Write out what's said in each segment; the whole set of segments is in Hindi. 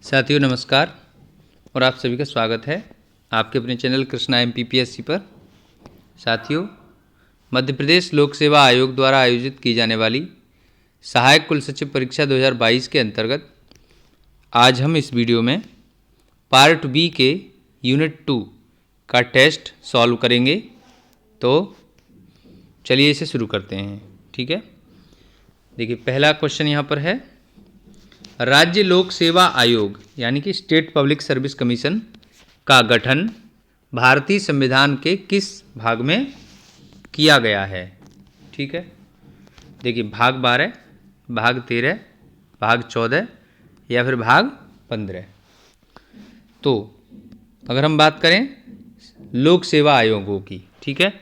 साथियों नमस्कार और आप सभी का स्वागत है आपके अपने चैनल कृष्णा MPPSC पर। साथियों, मध्य प्रदेश लोक सेवा आयोग द्वारा आयोजित की जाने वाली सहायक कुल सचिव परीक्षा 2022 के अंतर्गत आज हम इस वीडियो में पार्ट बी के यूनिट 2 का टेस्ट सॉल्व करेंगे। तो चलिए इसे शुरू करते हैं। ठीक है, देखिए पहला क्वेश्चन यहाँ पर है, राज्य लोक सेवा आयोग यानी कि स्टेट पब्लिक सर्विस कमीशन का गठन भारतीय संविधान के किस भाग में किया गया है। ठीक है, देखिए भाग 12, भाग 13, भाग 14 या फिर भाग 15। तो अगर हम बात करें लोक सेवा आयोगों की, ठीक है,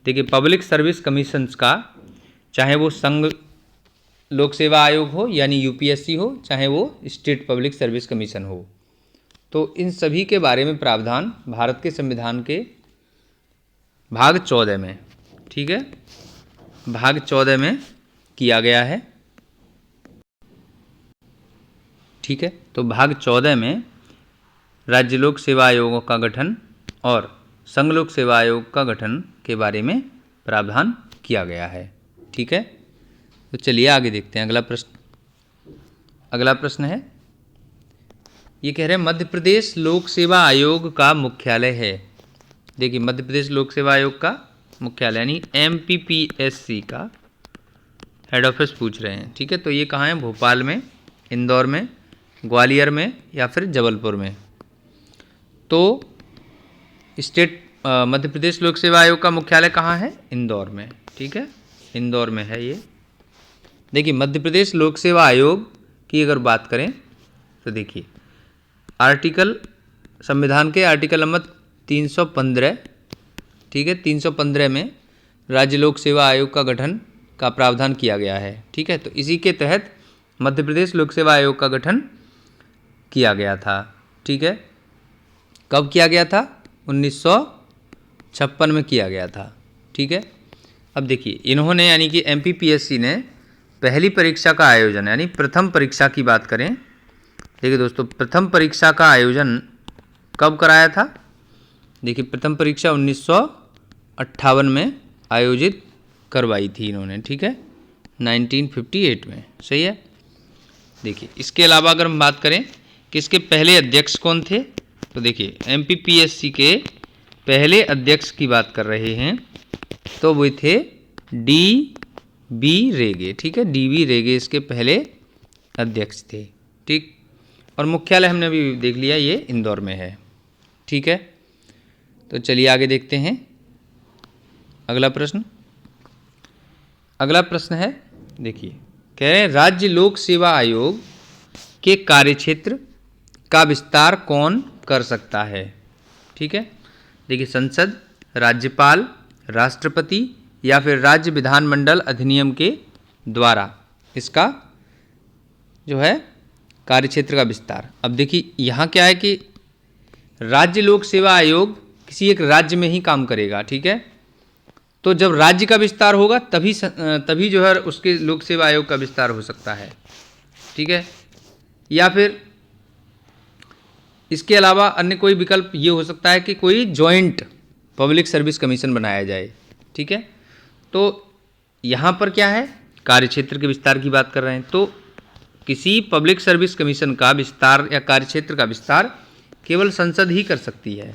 देखिए पब्लिक सर्विस कमीशंस का, चाहे वो संघ लोक सेवा आयोग हो यानी UPSC हो, चाहे वो स्टेट पब्लिक सर्विस कमीशन हो, तो इन सभी के बारे में प्रावधान भारत के संविधान के भाग 14 में, ठीक है, भाग 14 में किया गया है। ठीक है, तो भाग 14 में राज्य लोक सेवा आयोगों का गठन और संघ लोक सेवा आयोग का गठन के बारे में प्रावधान किया गया है। ठीक है, तो चलिए आगे देखते हैं अगला प्रश्न है, ये कह रहे हैं मध्य प्रदेश लोक सेवा आयोग का मुख्यालय है। देखिए मध्य प्रदेश लोक सेवा आयोग का मुख्यालय यानी MPPSC का हेड ऑफिस पूछ रहे हैं। ठीक है, तो ये कहाँ है? भोपाल में, इंदौर में, ग्वालियर में या फिर जबलपुर में। तो मध्य प्रदेश लोक सेवा आयोग का मुख्यालय कहाँ है? इंदौर में। ठीक है, इंदौर में है ये। देखिए मध्य प्रदेश लोक सेवा आयोग की अगर बात करें तो देखिए संविधान के आर्टिकल नंबर 315, ठीक है, 315 में राज्य लोक सेवा आयोग का गठन का प्रावधान किया गया है। ठीक है, तो इसी के तहत मध्य प्रदेश लोक सेवा आयोग का गठन किया गया था। ठीक है, कब किया गया था? 1956 में किया गया था। ठीक है, अब देखिए इन्होंने यानी कि MPPSC ने पहली परीक्षा का आयोजन यानी प्रथम परीक्षा की बात करें, देखिए दोस्तों प्रथम परीक्षा का आयोजन कब कराया था? देखिए प्रथम परीक्षा 1958 में आयोजित करवाई थी इन्होंने। ठीक है, 1958 में। सही है। देखिए इसके अलावा अगर हम बात करें कि इसके पहले अध्यक्ष कौन थे, तो देखिए MPPSC के पहले अध्यक्ष की बात कर रहे हैं तो वो थे DB रेगे। ठीक है, DB रेगे इसके पहले अध्यक्ष थे। ठीक, और मुख्यालय हमने अभी देख लिया, ये इंदौर में है। ठीक है, तो चलिए आगे देखते हैं अगला प्रश्न है, देखिए कह रहे हैं राज्य लोक सेवा आयोग के कार्यक्षेत्र का विस्तार कौन कर सकता है। ठीक है, देखिए संसद, राज्यपाल, राष्ट्रपति या फिर राज्य विधानमंडल अधिनियम के द्वारा इसका जो है कार्यक्षेत्र का विस्तार। अब देखिए यहाँ क्या है कि राज्य लोक सेवा आयोग किसी एक राज्य में ही काम करेगा। ठीक है, तो जब राज्य का विस्तार होगा तभी जो है उसके लोक सेवा आयोग का विस्तार हो सकता है। ठीक है, या फिर इसके अलावा अन्य कोई विकल्प ये हो सकता है कि कोई जॉइंट पब्लिक सर्विस कमीशन बनाया जाए। ठीक है, तो यहाँ पर क्या है, कार्यक्षेत्र के विस्तार की बात कर रहे हैं, तो किसी पब्लिक सर्विस कमीशन का विस्तार या कार्यक्षेत्र का विस्तार केवल संसद ही कर सकती है।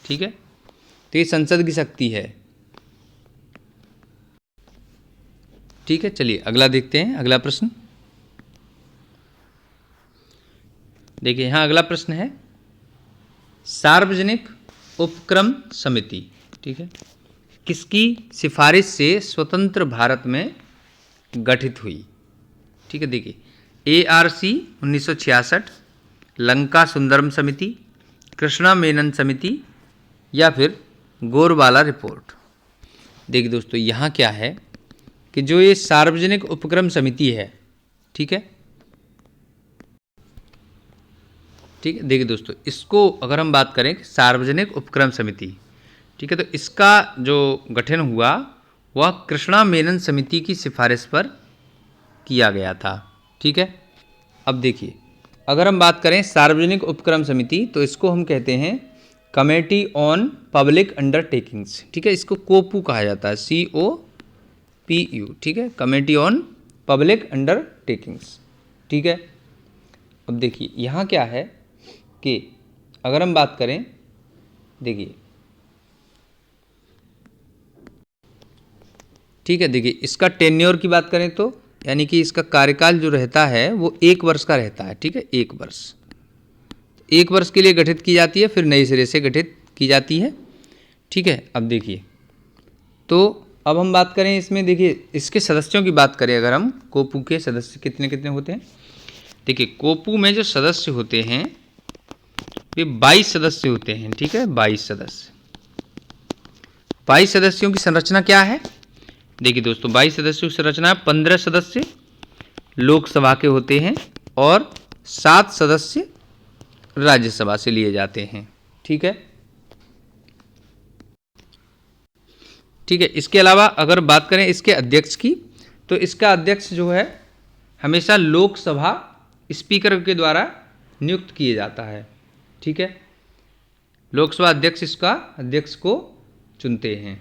ठीक है, तो ये संसद की शक्ति है। ठीक है, चलिए अगला देखते हैं अगला प्रश्न। देखिए यहाँ अगला प्रश्न है, सार्वजनिक उपक्रम समिति, ठीक है, किसकी सिफारिश से स्वतंत्र भारत में गठित हुई। ठीक है, देखिए ARC 1966, लंका सुंदरम समिति, कृष्णा मेनन समिति या फिर गोरवाला रिपोर्ट। देखिए दोस्तों यहाँ क्या है कि जो ये सार्वजनिक उपक्रम समिति है, ठीक है, ठीक है, देखिए दोस्तों इसको अगर हम बात करें सार्वजनिक उपक्रम समिति, ठीक है, तो इसका जो गठन हुआ वह कृष्णा मेनन समिति की सिफारिश पर किया गया था। ठीक है, अब देखिए अगर हम बात करें सार्वजनिक उपक्रम समिति, तो इसको हम कहते हैं कमेटी ऑन पब्लिक अंडरटेकिंग्स, ठीक है। इसको कोपू कहा जाता है, COPU, ठीक है, कमेटी ऑन पब्लिक अंडरटेकिंग्स, ठीक है। अब देखिए यहाँ क्या है कि अगर हम बात करें, देखिए ठीक है, देखिए इसका टेन्योर की बात करें तो यानी कि इसका कार्यकाल जो रहता है वो 1 वर्ष का रहता है, ठीक है, 1 वर्ष, 1 वर्ष के लिए गठित की जाती है, फिर नए सिरे से गठित की जाती है, ठीक है। अब देखिए, तो अब हम बात करें इसमें, देखिए इसके सदस्यों की बात करें, अगर हम कोपू के सदस्य कितने कितने होते हैं, देखिए कोपू में जो सदस्य होते हैं वे 22 सदस्य होते हैं, ठीक है, 22 सदस्य। 22 सदस्यों की संरचना क्या है, देखिए दोस्तों 22 सदस्यों की संरचना 15 सदस्य लोकसभा के होते हैं और 7 सदस्य राज्यसभा से लिए जाते हैं, ठीक है, ठीक है। इसके अलावा अगर बात करें इसके अध्यक्ष की, तो इसका अध्यक्ष जो है हमेशा लोकसभा स्पीकर के द्वारा नियुक्त किए जाता है, ठीक है। लोकसभा अध्यक्ष इसका अध्यक्ष को चुनते हैं,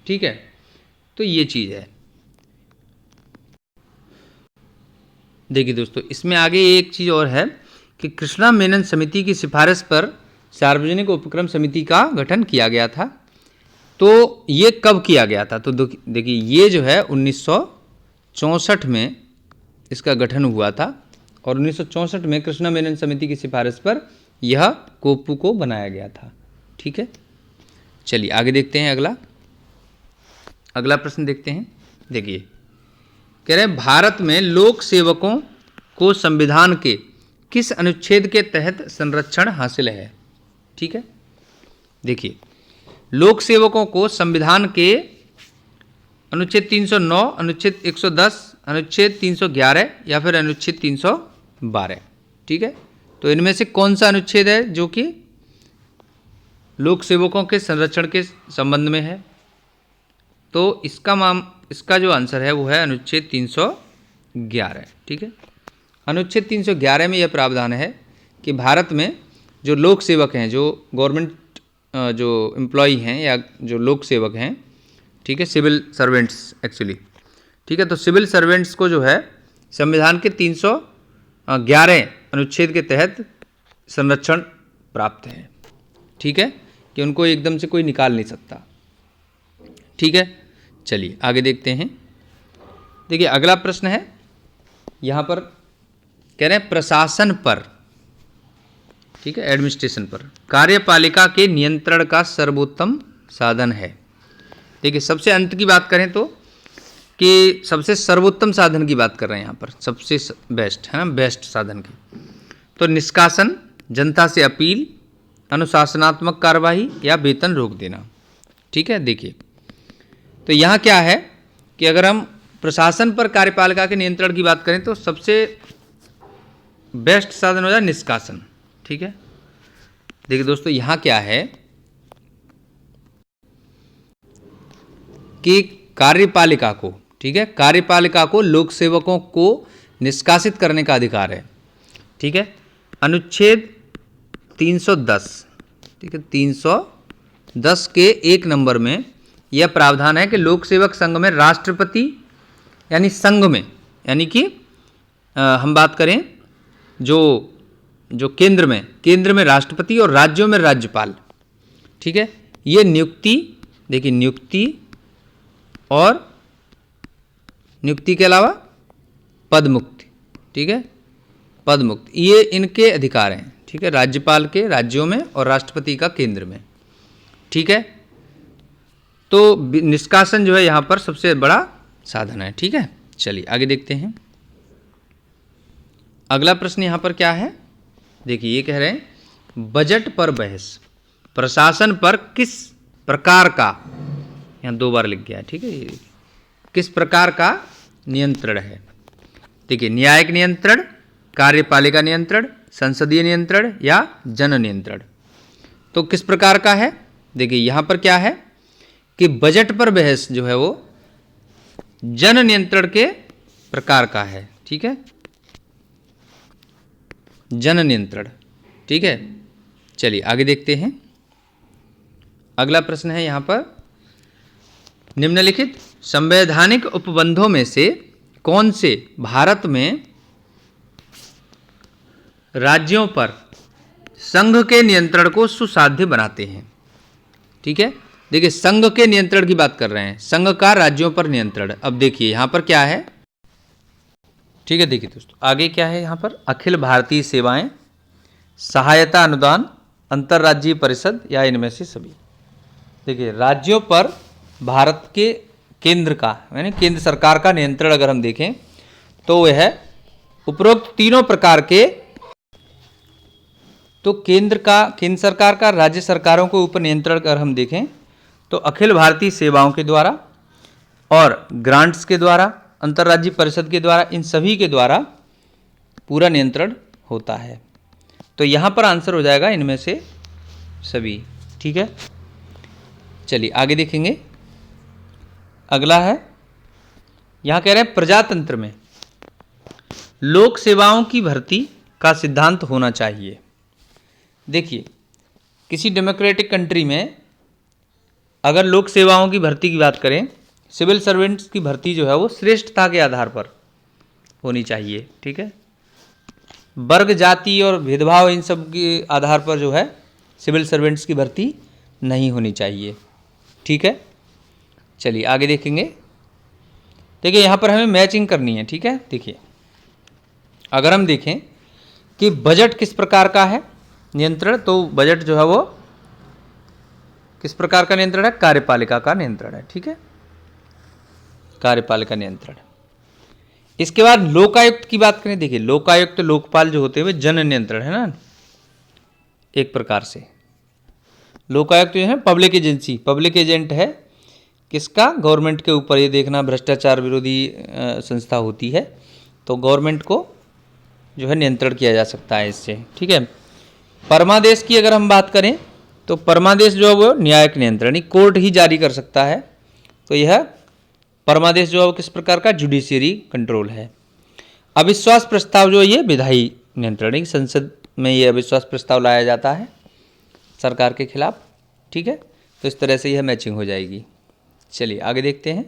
ठीक है। तो ये चीज़ है। देखिए दोस्तों, इसमें आगे एक चीज़ और है कि कृष्णा मेनन समिति की सिफारिश पर सार्वजनिक उपक्रम समिति का गठन किया गया था। तो ये कब किया गया था, तो देखिए ये जो है 1964 में इसका गठन हुआ था और 1964 में कृष्णा मेनन समिति की सिफारिश पर यह कोपू को बनाया गया था, ठीक है। चलिए आगे देखते हैं, अगला प्रश्न देखते हैं। देखिए कह रहे हैं भारत में लोक सेवकों को संविधान के किस अनुच्छेद के तहत संरक्षण हासिल है, ठीक है। देखिए लोक सेवकों को संविधान के अनुच्छेद 309, अनुच्छेद 110, अनुच्छेद 311 या फिर अनुच्छेद 312, ठीक है। तो इनमें से कौन सा अनुच्छेद है जो कि लोक सेवकों के संरक्षण के संबंध में है, तो इसका जो आंसर है वो है अनुच्छेद 311, ठीक है। अनुच्छेद 311 में यह प्रावधान है कि भारत में जो लोक सेवक हैं, जो गवर्नमेंट जो एम्प्लॉई हैं या जो लोक सेवक हैं, ठीक है, सिविल सर्वेंट्स एक्चुअली, ठीक है। तो सिविल सर्वेंट्स को जो है संविधान के 311 अनुच्छेद के तहत संरक्षण प्राप्त है, ठीक है, कि उनको एकदम से कोई निकाल नहीं सकता, ठीक है। चलिए आगे देखते हैं। देखिए अगला प्रश्न है, यहाँ पर कह रहे हैं प्रशासन पर, ठीक है, एडमिनिस्ट्रेशन पर कार्यपालिका के नियंत्रण का सर्वोत्तम साधन है। देखिए सबसे अंत की बात करें तो कि सबसे सर्वोत्तम साधन की बात कर रहे हैं यहाँ पर, सबसे बेस्ट है ना, बेस्ट साधन की, तो निष्कासन, जनता से अपील, अनुशासनात्मक कार्यवाही या वेतन रोक देना, ठीक है। देखिए तो यहाँ क्या है कि अगर हम प्रशासन पर कार्यपालिका के नियंत्रण की बात करें तो सबसे बेस्ट साधन हो जाए निष्कासन, ठीक है। देखिए दोस्तों यहाँ क्या है कि कार्यपालिका को, ठीक है, कार्यपालिका को लोक सेवकों को निष्कासित करने का अधिकार है, ठीक है। अनुच्छेद 310, ठीक है, 310 के 1 नंबर में यह प्रावधान है कि लोक सेवक संघ में राष्ट्रपति यानी संघ में, यानी कि हम बात करें जो केंद्र में राष्ट्रपति और राज्यों में राज्यपाल, ठीक है, ये नियुक्ति, देखिए नियुक्ति और नियुक्ति के अलावा पद मुक्ति, ठीक है, पद मुक्ति, ये इनके अधिकार हैं, ठीक है, राज्यपाल के राज्यों में और राष्ट्रपति का केंद्र में, ठीक है। तो निष्कासन जो है यहाँ पर सबसे बड़ा साधन है, ठीक है। चलिए आगे देखते हैं। अगला प्रश्न यहाँ पर क्या है, देखिए ये कह रहे हैं बजट पर बहस प्रशासन पर किस प्रकार का, यहाँ 2 बार लिख गया है, ठीक है, ये किस प्रकार का नियंत्रण है। देखिए न्यायिक नियंत्रण, कार्यपालिका नियंत्रण, संसदीय नियंत्रण या जन नियंत्रण, तो किस प्रकार का है। देखिए यहाँ पर क्या है कि बजट पर बहस जो है वो जन नियंत्रण के प्रकार का है, ठीक है। जन नियंत्रण। ठीक है, चलिए आगे देखते हैं। अगला प्रश्न है यहाँ पर, निम्नलिखित संवैधानिक उपबंधों में से कौन से भारत में राज्यों पर संघ के नियंत्रण को सुसाध्य बनाते हैं? ठीक है, देखिए संघ के नियंत्रण की बात कर रहे हैं, संघ का राज्यों पर नियंत्रण। अब देखिए यहाँ पर क्या है, ठीक है, देखिए दोस्तों आगे क्या है यहाँ पर, अखिल भारतीय सेवाएं, सहायता अनुदान, अंतर्राज्यीय परिषद या इनमें से सभी। देखिए राज्यों पर भारत के केंद्र का यानी केंद्र सरकार का नियंत्रण अगर हम देखें तो वह उपरोक्त तीनों प्रकार के, तो केंद्र सरकार का राज्य सरकारों के ऊपर नियंत्रण अगर हम देखें तो अखिल भारतीय सेवाओं के द्वारा और ग्रांट्स के द्वारा, अंतर्राज्यीय परिषद के द्वारा, इन सभी के द्वारा पूरा नियंत्रण होता है। तो यहाँ पर आंसर हो जाएगा इनमें से सभी। ठीक है, चलिए आगे देखेंगे। अगला है, यहाँ कह रहे हैं प्रजातंत्र में लोक सेवाओं की भर्ती का सिद्धांत होना चाहिए। देखिए किसी डेमोक्रेटिक कंट्री में अगर लोक सेवाओं की भर्ती की बात करें, सिविल सर्वेंट्स की भर्ती जो है वो श्रेष्ठता के आधार पर होनी चाहिए। ठीक है, वर्ग, जाति और भेदभाव इन सब के आधार पर जो है सिविल सर्वेंट्स की भर्ती नहीं होनी चाहिए। ठीक है, चलिए आगे देखेंगे। देखिए यहाँ पर हमें मैचिंग करनी है। ठीक है, देखिए अगर हम देखें कि बजट किस प्रकार का है नियंत्रण, तो बजट जो है वो किस प्रकार का नियंत्रण है, कार्यपालिका का नियंत्रण है। ठीक है, कार्यपालिका नियंत्रण। इसके बाद लोकायुक्त की बात करें, देखिए लोकायुक्त लोकपाल जो होते हैं वे जन नियंत्रण है ना, एक प्रकार से। लोकायुक्त जो है पब्लिक एजेंसी, पब्लिक एजेंट है किसका, गवर्नमेंट के ऊपर। ये देखना भ्रष्टाचार विरोधी संस्था होती है, तो गवर्नमेंट को जो है नियंत्रण किया जा सकता है इससे। ठीक है, परमादेश की अगर हम बात करें तो परमादेश जो है वो न्यायिक नियंत्रण, कोर्ट ही जारी कर सकता है। तो यह परमादेश जो है वो किस प्रकार का, जुडिशियरी कंट्रोल है। अविश्वास प्रस्ताव जो ये विधायी नियंत्रण, संसद में ये अविश्वास प्रस्ताव लाया जाता है सरकार के खिलाफ। ठीक है, तो इस तरह से यह मैचिंग हो जाएगी। चलिए आगे देखते हैं।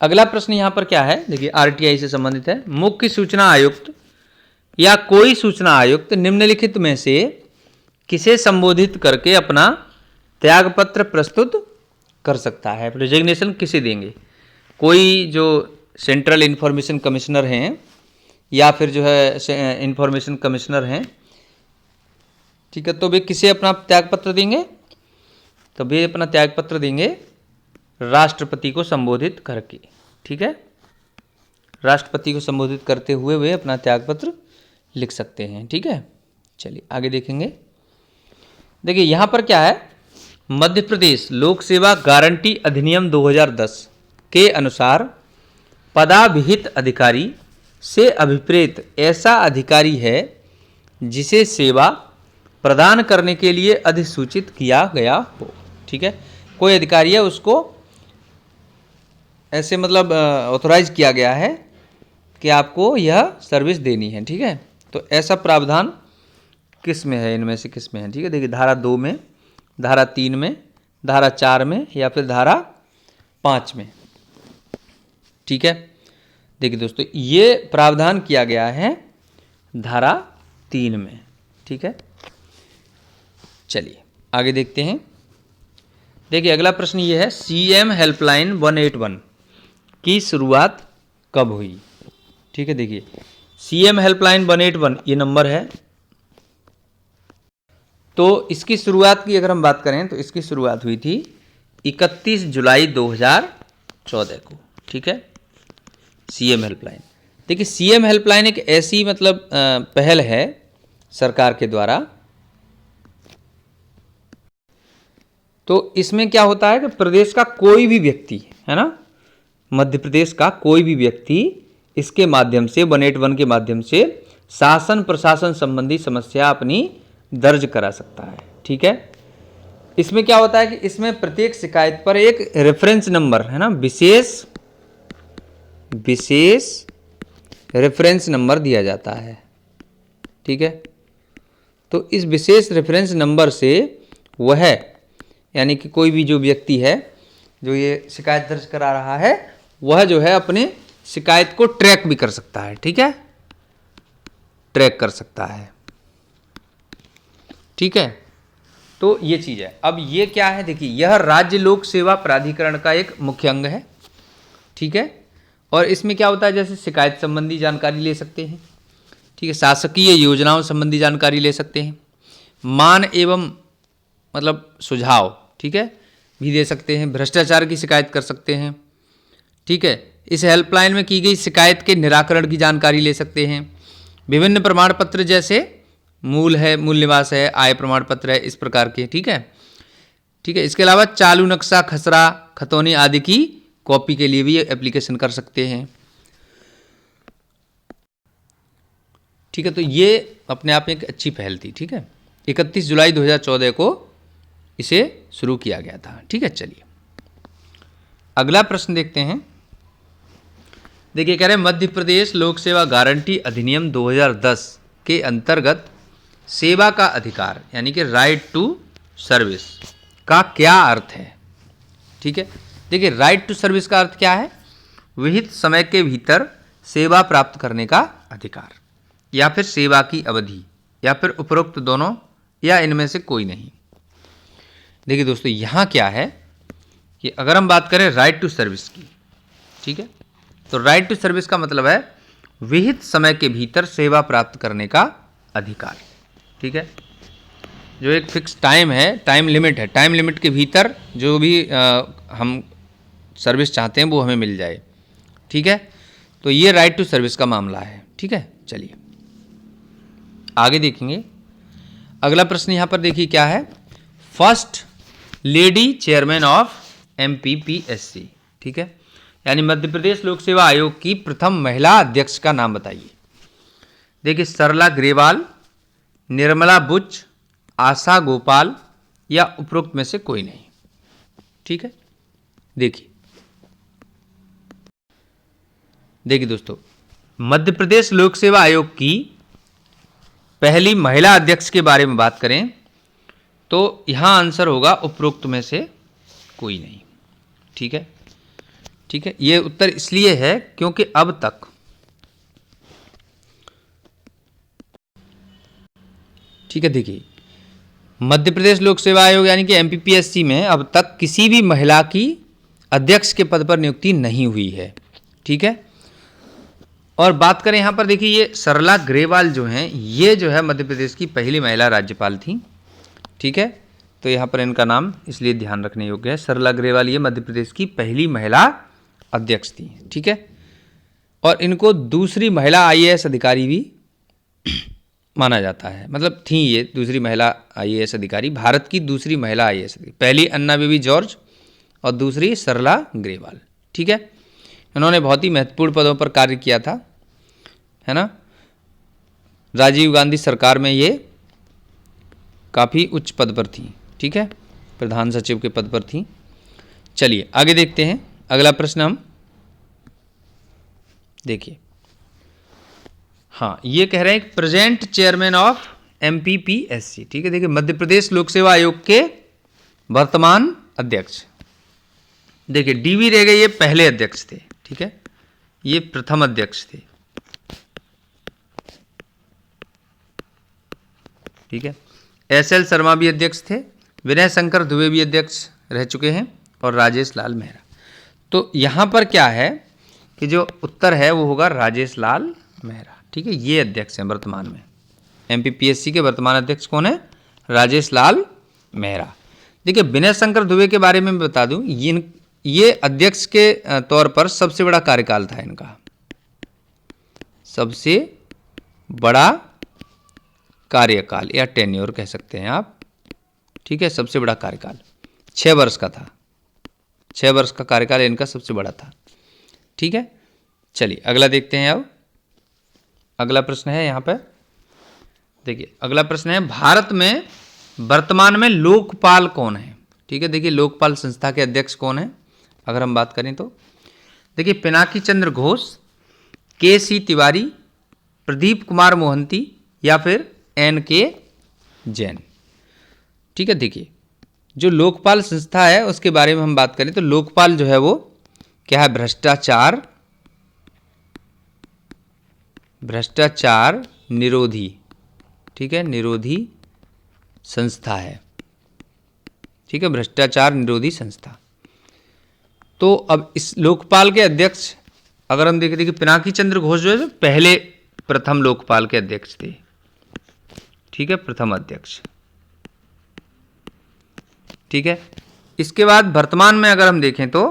अगला प्रश्न यहाँ पर क्या है, देखिए आरटीआई से संबंधित है। मुख्य सूचना आयुक्त या कोई सूचना आयुक्त निम्नलिखित में से किसे संबोधित करके अपना त्यागपत्र प्रस्तुत कर सकता है, रेजिग्नेशन किसे देंगे? कोई जो सेंट्रल इंफॉर्मेशन कमिश्नर हैं या फिर जो है इंफॉर्मेशन कमिश्नर हैं, ठीक है, तो वे किसे अपना त्यागपत्र देंगे? तो वे अपना त्यागपत्र देंगे राष्ट्रपति को संबोधित करके। ठीक है, राष्ट्रपति को संबोधित करते हुए वे अपना त्यागपत्र लिख सकते हैं। ठीक है, चलिए आगे देखेंगे। देखिए यहाँ पर क्या है, मध्य प्रदेश लोक सेवा गारंटी अधिनियम 2010 के अनुसार पदाभिहित अधिकारी से अभिप्रेत ऐसा अधिकारी है जिसे सेवा प्रदान करने के लिए अधिसूचित किया गया हो। ठीक है, कोई अधिकारी है उसको ऐसे मतलब ऑथोराइज किया गया है कि आपको यह सर्विस देनी है। ठीक है, तो ऐसा प्रावधान किस में है, इनमें से किस में है? ठीक है, देखिए धारा 2 में, धारा 3 में, धारा 4 में या फिर धारा 5 में। ठीक है, देखिए दोस्तों ये प्रावधान किया गया है धारा 3 में। ठीक है, चलिए आगे देखते हैं। देखिए अगला प्रश्न ये है, सीएम हेल्पलाइन 181 की शुरुआत कब हुई? ठीक है, देखिए सीएम हेल्पलाइन 181 ये नंबर है, तो इसकी शुरुआत की अगर हम बात करें तो इसकी शुरुआत हुई थी 31 जुलाई 2014 को। ठीक है, सीएम हेल्पलाइन। देखिए सीएम हेल्पलाइन एक ऐसी मतलब पहल है सरकार के द्वारा, तो इसमें क्या होता है कि प्रदेश का कोई भी व्यक्ति है ना, मध्य प्रदेश का कोई भी व्यक्ति इसके माध्यम से 181 के माध्यम से शासन प्रशासन संबंधी समस्या अपनी दर्ज करा सकता है। ठीक है, इसमें क्या होता है कि इसमें प्रत्येक शिकायत पर एक रेफरेंस नंबर है ना, विशेष रेफरेंस नंबर दिया जाता है। ठीक है, तो इस विशेष रेफरेंस नंबर से वह यानी कि कोई भी जो व्यक्ति है जो ये शिकायत दर्ज करा रहा है वह जो है अपने शिकायत को ट्रैक भी कर सकता है। ठीक है, ट्रैक कर सकता है। ठीक है, तो ये चीज़ है। अब ये क्या है, देखिए यह राज्य लोक सेवा प्राधिकरण का एक मुख्य अंग है। ठीक है, और इसमें क्या होता है, जैसे शिकायत संबंधी जानकारी ले सकते हैं। ठीक है, शासकीय योजनाओं संबंधी जानकारी ले सकते हैं, मान एवं मतलब सुझाव, ठीक है, भी दे सकते हैं, भ्रष्टाचार की शिकायत कर सकते हैं। ठीक है, इस हेल्पलाइन में की गई शिकायत के निराकरण की जानकारी ले सकते हैं। विभिन्न प्रमाण पत्र जैसे मूल है, मूल निवास है, आय प्रमाण पत्र है, इस प्रकार के। ठीक है, ठीक है, इसके अलावा चालू नक्शा, खसरा, खतौनी आदि की कॉपी के लिए भी एप्लीकेशन कर सकते हैं। ठीक है, तो ये अपने आप में एक अच्छी पहल थी। ठीक है, 31 जुलाई 2014 को इसे शुरू किया गया था। ठीक है, चलिए अगला प्रश्न देखते हैं। देखिए कह रहे हैं मध्य प्रदेश लोक सेवा गारंटी अधिनियम 2010 के अंतर्गत सेवा का अधिकार यानी कि राइट टू सर्विस का क्या अर्थ है। ठीक है, देखिए राइट टू सर्विस का अर्थ क्या है, विहित समय के भीतर सेवा प्राप्त करने का अधिकार, या फिर सेवा की अवधि, या फिर उपरोक्त दोनों, या इनमें से कोई नहीं। देखिए दोस्तों यहाँ क्या है कि अगर हम बात करें राइट टू सर्विस की, ठीक है, तो राइट टू सर्विस का मतलब है विहित समय के भीतर सेवा प्राप्त करने का अधिकार। ठीक है, जो एक फिक्स टाइम है, टाइम लिमिट है, टाइम लिमिट के भीतर जो भी हम सर्विस चाहते हैं वो हमें मिल जाए। ठीक है, तो ये राइट टू सर्विस का मामला है। ठीक है, चलिए आगे देखेंगे। अगला प्रश्न यहाँ पर देखिए क्या है, first lady chairman of MPPSC। ठीक है, यानी मध्य प्रदेश लोक सेवा आयोग की प्रथम महिला अध्यक्ष का नाम बताइए। देखिए सरला ग्रेवाल, निर्मला बुच, आशा गोपाल, या उपरोक्त में से कोई नहीं। ठीक है, देखिए दोस्तों मध्य प्रदेश लोक सेवा आयोग की पहली महिला अध्यक्ष के बारे में बात करें तो यहां आंसर होगा उपरोक्त में से कोई नहीं। ठीक है, ठीक है, ये उत्तर इसलिए है क्योंकि अब तक ठीक है, देखिए मध्य प्रदेश लोक सेवा आयोग यानी कि MPPSC में अब तक किसी भी महिला की अध्यक्ष के पद पर नियुक्ति नहीं हुई है। ठीक है, और बात करें यहाँ पर देखिए ये सरला ग्रेवाल जो हैं ये जो है मध्य प्रदेश की पहली महिला राज्यपाल थी। ठीक है, तो यहाँ पर इनका नाम इसलिए ध्यान रखने योग्य है, सरला ग्रेवाल ये मध्य प्रदेश की पहली महिला अध्यक्ष थी। ठीक है, और इनको दूसरी महिला IAS अधिकारी भी माना जाता है, मतलब थी ये दूसरी महिला IAS अधिकारी, भारत की दूसरी महिला IAS अधिकारी, पहली अन्ना बेबी जॉर्ज और दूसरी सरला ग्रेवाल। ठीक है, इन्होंने बहुत ही महत्वपूर्ण पदों पर कार्य किया था, है ना। राजीव गांधी सरकार में ये काफ़ी उच्च पद पर थी। ठीक है, प्रधान सचिव के पद पर थी। चलिए आगे देखते हैं अगला प्रश्न हम देखिए। हाँ, ये कह रहे हैं प्रेजेंट चेयरमैन ऑफ MPPSC। ठीक है, देखिए मध्य प्रदेश लोक सेवा आयोग के वर्तमान अध्यक्ष देखिए DV रेगे ये पहले अध्यक्ष थे। ठीक है, ये प्रथम अध्यक्ष थे। ठीक है, SL शर्मा भी अध्यक्ष थे, विनय शंकर दुबे भी अध्यक्ष रह चुके हैं, और राजेश लाल मेहरा। तो यहाँ पर क्या है कि जो उत्तर है वो होगा राजेश लाल मेहरा। ठीक है, ये अध्यक्ष हैं वर्तमान में, MPPSC के वर्तमान अध्यक्ष कौन है, राजेश लाल मेहरा। देखिए विनय शंकर दुबे के बारे में मैं बता दूं, ये अध्यक्ष के तौर पर सबसे बड़ा कार्यकाल था इनका, सबसे बड़ा कार्यकाल या टेन्योर कह सकते हैं आप। ठीक है, सबसे बड़ा कार्यकाल 6 वर्ष का था, 6 वर्ष का कार्यकाल इनका सबसे बड़ा था। ठीक है, चलिए अगला देखते हैं। अब अगला प्रश्न है यहाँ पे देखिए, अगला प्रश्न है भारत में वर्तमान में लोकपाल कौन है। ठीक है, देखिए लोकपाल संस्था के अध्यक्ष कौन है अगर हम बात करें तो देखिए पिनाकी चंद्र घोष, के.सी. तिवारी, प्रदीप कुमार मोहंती या फिर N.K. जैन। ठीक है, देखिए जो लोकपाल संस्था है उसके बारे में हम बात करें तो लोकपाल जो है वो क्या है, भ्रष्टाचार निरोधी, ठीक है, निरोधी संस्था है। ठीक है, भ्रष्टाचार निरोधी संस्था। तो अब इस लोकपाल के अध्यक्ष अगर हम देखें कि पिनाकी चंद्र घोष जो है पहले प्रथम लोकपाल के अध्यक्ष थे। ठीक है, प्रथम अध्यक्ष। ठीक है, इसके बाद वर्तमान में अगर हम देखें तो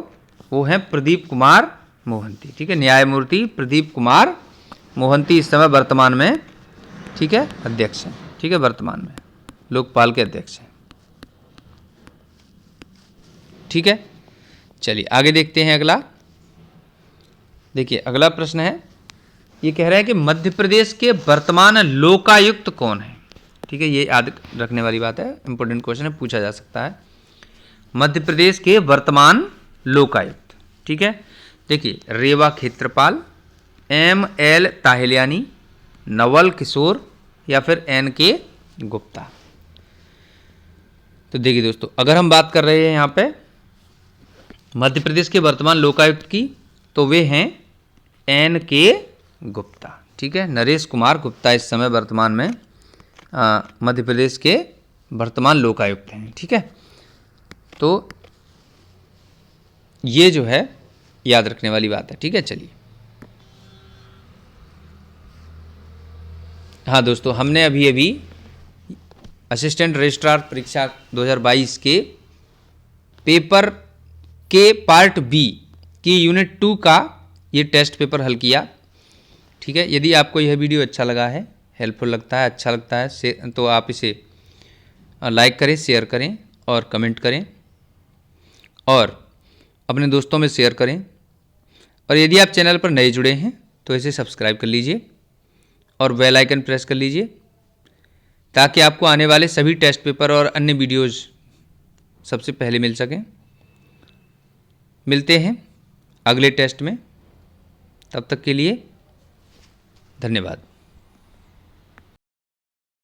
वो हैं प्रदीप कुमार मोहंती। ठीक है, न्यायमूर्ति प्रदीप कुमार मोहंती इस समय वर्तमान में, ठीक है, अध्यक्ष हैं। ठीक है, वर्तमान में लोकपाल के अध्यक्ष हैं। ठीक है, चलिए आगे देखते हैं अगला। देखिए अगला प्रश्न है, ये कह रहा है कि मध्य प्रदेश के वर्तमान लोकायुक्त कौन है। ठीक है, ये याद रखने वाली बात है, इंपॉर्टेंट क्वेश्चन है, पूछा जा सकता है। मध्य प्रदेश के वर्तमान लोकायुक्त। ठीक है, देखिए रेवा क्षेत्रपाल, M.L. ताहिलियानी, नवल किशोर या फिर N.K. गुप्ता। तो देखिए दोस्तों, अगर हम बात कर रहे हैं यहाँ पे मध्य प्रदेश के वर्तमान लोकायुक्त की तो वे हैं N.K. गुप्ता। ठीक है, नरेश कुमार गुप्ता इस समय वर्तमान में मध्य प्रदेश के वर्तमान लोकायुक्त हैं। ठीक है, तो ये जो है याद रखने वाली बात है। ठीक है, चलिए हाँ दोस्तों, हमने अभी असिस्टेंट रजिस्ट्रार परीक्षा 2022 के पेपर के पार्ट बी की यूनिट 2 का ये टेस्ट पेपर हल किया। ठीक है, यदि आपको यह वीडियो अच्छा लगा है, हेल्पफुल लगता है, अच्छा लगता है तो आप इसे लाइक करें, शेयर करें और कमेंट करें और अपने दोस्तों में शेयर करें। और यदि आप चैनल पर नए जुड़े हैं तो इसे सब्सक्राइब कर लीजिए और बेल आइकन प्रेस कर लीजिए ताकि आपको आने वाले सभी टेस्ट पेपर और अन्य वीडियोज़ सबसे पहले मिल सकें। मिलते हैं अगले टेस्ट में, तब तक के लिए धन्यवाद।